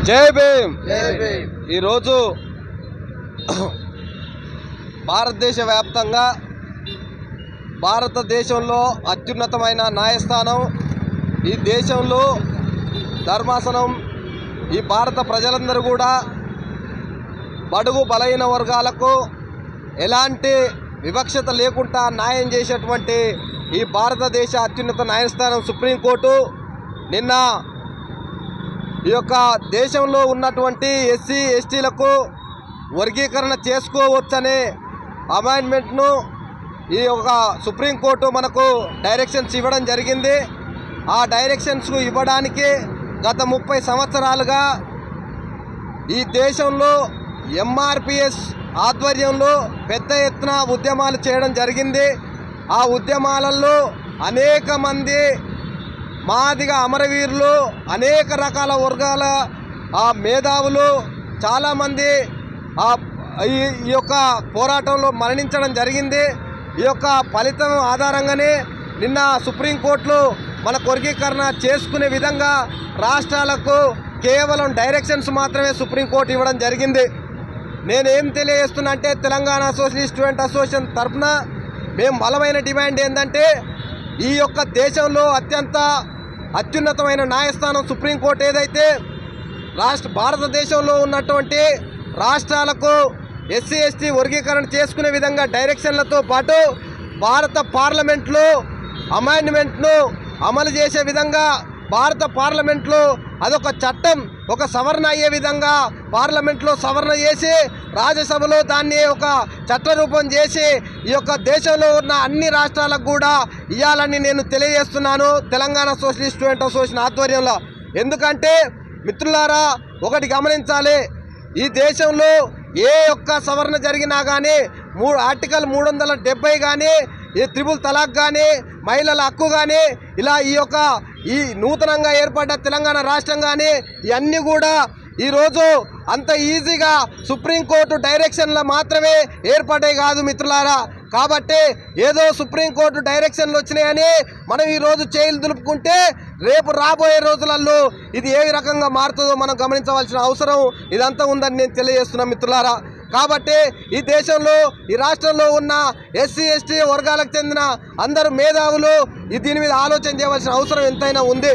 జై భీమ్. ఈరోజు భారతదేశ వ్యాప్తంగా భారతదేశంలో అత్యున్నతమైన న్యాయస్థానం, ఈ దేశంలో ధర్మాసనం, ఈ భారత ప్రజలందరూ కూడా బడుగు బలహీన వర్గాలకు ఎలాంటి వివక్షత లేకుండా న్యాయం చేసేటువంటి ఈ భారతదేశ అత్యున్నత న్యాయస్థానం సుప్రీంకోర్టు నిన్న ఈ యొక్క దేశంలో ఉన్నటువంటి ఎస్సీ ఎస్టీలకు వర్గీకరణ చేసుకోవచ్చనే అమెండ్మెంట్ను ఈ యొక్క సుప్రీంకోర్టు మనకు డైరెక్షన్స్ ఇవ్వడం జరిగింది. ఆ డైరెక్షన్స్ ఇవ్వడానికి గత 30 సంవత్సరాలుగా ఈ దేశంలో ఎంఆర్పిఎస్ ఆధ్వర్యంలో పెద్ద ఎత్తున ఉద్యమాలు చేయడం జరిగింది. ఆ ఉద్యమాలలో అనేక మంది మాదిగ అమరవీరులు, అనేక రకాల వర్గాల మేధావులు చాలామంది ఈ యొక్క పోరాటంలో మరణించడం జరిగింది. ఈ యొక్క ఫలితం ఆధారంగానే నిన్న సుప్రీంకోర్టులో మన వర్గీకరణ చేసుకునే విధంగా రాష్ట్రాలకు కేవలం డైరెక్షన్స్ మాత్రమే సుప్రీంకోర్టు ఇవ్వడం జరిగింది. నేనేం తెలియజేస్తున్నా అంటే తెలంగాణ సోషలిస్ట్ స్టూడెంట్ అసోసియేషన్ తరఫున మేము బలమైన డిమాండ్ ఏంటంటే ఈ యొక్క దేశంలో అత్యున్నతమైన న్యాయస్థానం సుప్రీంకోర్టు ఏదైతే భారతదేశంలో ఉన్నటువంటి రాష్ట్రాలకు ఎస్సీ ఎస్టీ వర్గీకరణ చేసుకునే విధంగా డైరెక్షన్లతో పాటు భారత పార్లమెంట్లో అమెండ్మెంట్ను అమలు చేసే విధంగా భారత పార్లమెంట్లో అదొక చట్టం, ఒక సవరణ అయ్యే విధంగా పార్లమెంట్లో సవరణ చేసి రాజ్యసభలో దాన్ని ఒక చట్టరూపం చేసి ఈ యొక్క దేశంలో ఉన్న అన్ని రాష్ట్రాలకు కూడా ఇవ్వాలని నేను తెలియజేస్తున్నాను తెలంగాణ సోషలిస్ట్ స్టూడెంట్ అసోసియేషన్ ఆధ్వర్యంలో. ఎందుకంటే మిత్రులారా, ఒకటి గమనించాలి, ఈ దేశంలో ఏ ఒక్క సవరణ జరిగినా కానీ ఆర్టికల్ 370 కానీ, ఈ త్రిపుల్ తలాక్ కానీ, మహిళల హక్కు కానీ, ఇలా ఈ నూతనంగా ఏర్పడ్డ తెలంగాణ రాష్ట్రం కానీ ఇవన్నీ కూడా ఈరోజు అంత ఈజీగా సుప్రీంకోర్టు డైరెక్షన్లో మాత్రమే ఏర్పడ్డాయి కాదు మిత్రులారా. కాబట్టి ఏదో సుప్రీంకోర్టు డైరెక్షన్లు వచ్చినాయని మనం ఈరోజు చేతులు దులుపుకుంటే రేపు రాబోయే రోజులలో ఇది ఏ రకంగా మారుతుందో మనం గమనించవలసిన అవసరం ఇదంతా ఉందని నేను తెలియజేస్తున్నాను మిత్రులారా. కాబట్టి ఈ దేశంలో ఈ రాష్ట్రంలో ఉన్న ఎస్సీ ఎస్టీ వర్గాలకు చెందిన అందరూ మేధావులు దీని మీద ఆలోచన చేయవలసిన అవసరం ఎంతైనా ఉంది.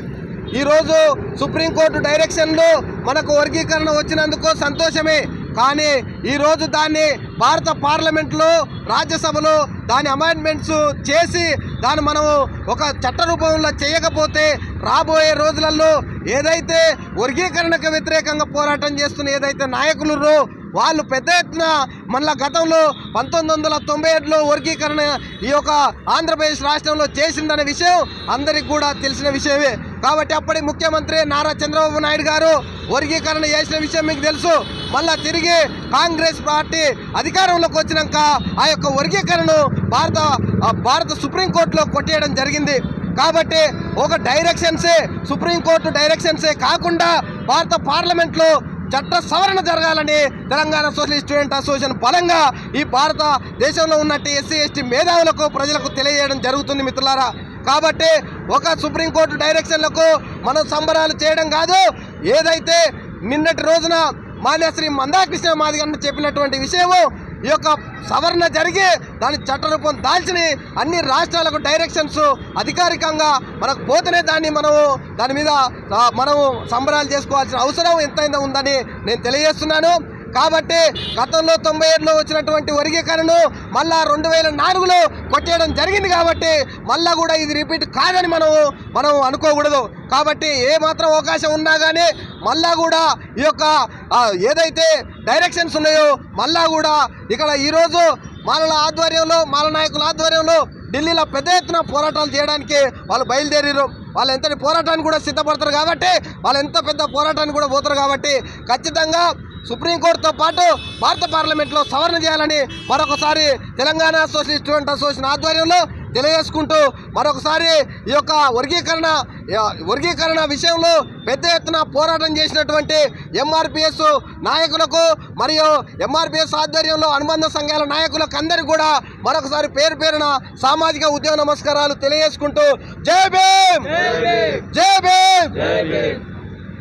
ఈరోజు సుప్రీంకోర్టు డైరెక్షన్లో మనకు వర్గీకరణ వచ్చినందుకు సంతోషమే, కానీ ఈరోజు దాన్ని భారత పార్లమెంట్లో రాజ్యసభలో దాని అమెండ్మెంట్స్ చేసి దాన్ని మనము ఒక చట్ట రూపంలో చేయకపోతే రాబోయే రోజులలో ఏదైతే వర్గీకరణకు వ్యతిరేకంగా పోరాటం చేస్తున్న ఏదైతే నాయకులు వాళ్ళు పెద్ద ఎత్తున మళ్ళా గతంలో 1997లో వర్గీకరణ ఈ యొక్క ఆంధ్రప్రదేశ్ రాష్ట్రంలో చేసిందనే విషయం అందరికి కూడా తెలిసిన విషయమే. కాబట్టి అప్పటి ముఖ్యమంత్రి నారా చంద్రబాబు నాయుడు గారు వర్గీకరణ చేసిన విషయం మీకు తెలుసు. మళ్ళా తిరిగి కాంగ్రెస్ పార్టీ అధికారంలోకి వచ్చినాక ఆ యొక్క వర్గీకరణను భారత సుప్రీంకోర్టులో కొట్టేయడం జరిగింది. కాబట్టి ఒక డైరెక్షన్సే, సుప్రీంకోర్టు డైరెక్షన్సే కాకుండా భారత పార్లమెంట్లో చట్ట సవరణ జరగాలని తెలంగాణ సోషలిస్ట్ స్టూడెంట్ అసోసియేషన్ బలంగా ఈ భారత దేశంలో ఉన్నట్టు ఎస్సీ ఎస్టీ మేధావులకు ప్రజలకు తెలియజేయడం జరుగుతుంది మిత్రులారా. కాబట్టి ఒక సుప్రీంకోర్టు డైరెక్షన్లకు మనం సంబరాలు చేయడం కాదు, ఏదైతే నిన్నటి రోజున మాన్యశ్రీ మందాకృష్ణ మాదిగన్న చెప్పినటువంటి విషయము ఈ యొక్క సవరణ జరిగి దాని చట్టరూపం దాల్చిన అన్ని రాష్ట్రాలకు డైరెక్షన్స్ అధికారికంగా మనకు పోతేనే దాని మీద మనము సంబరాలు చేసుకోవాల్సిన అవసరం ఎంతైనా ఉందని నేను తెలియజేస్తున్నాను. కాబట్టి గతంలో 97లో వచ్చినటువంటి వర్గీకరణను మళ్ళా 2004లో కొట్టేయడం జరిగింది. కాబట్టి మళ్ళా కూడా ఇది రిపీట్ కాదని మనం అనుకోకూడదు. కాబట్టి ఏ మాత్రం అవకాశం ఉన్నా కానీ మళ్ళా కూడా ఈ యొక్క ఏదైతే డైరెక్షన్స్ ఉన్నాయో మళ్ళా కూడా ఇక్కడ ఈరోజు మాల నాయకుల ఆధ్వర్యంలో ఢిల్లీలో పెద్ద ఎత్తున పోరాటాలు చేయడానికి వాళ్ళు బయలుదేరారు. వాళ్ళు ఎంతటి పోరాటానికి కూడా సిద్ధపడతారు కాబట్టి, వాళ్ళు ఎంత పెద్ద పోరాటానికి కూడా పోతారు కాబట్టి ఖచ్చితంగా సుప్రీంకోర్టుతో పాటు భారత పార్లమెంట్లో సవరణ చేయాలని మరొకసారి తెలంగాణ సోషలిస్ట్ స్టూడెంట్ అసోసియేషన్ ఆధ్వర్యంలో తెలియజేసుకుంటూ మరొకసారి ఈ యొక్క వర్గీకరణ విషయంలో పెద్ద ఎత్తున పోరాటం చేసినటువంటి ఎంఆర్పిఎస్ నాయకులకు మరియు ఎంఆర్పిఎస్ ఆధ్వర్యంలో అనుబంధ సంఘాల నాయకులకు అందరికీ కూడా మరొకసారి పేరున సామాజిక ఉద్యమ నమస్కారాలు తెలియజేసుకుంటూ జై భీమ్, జై భీమ్.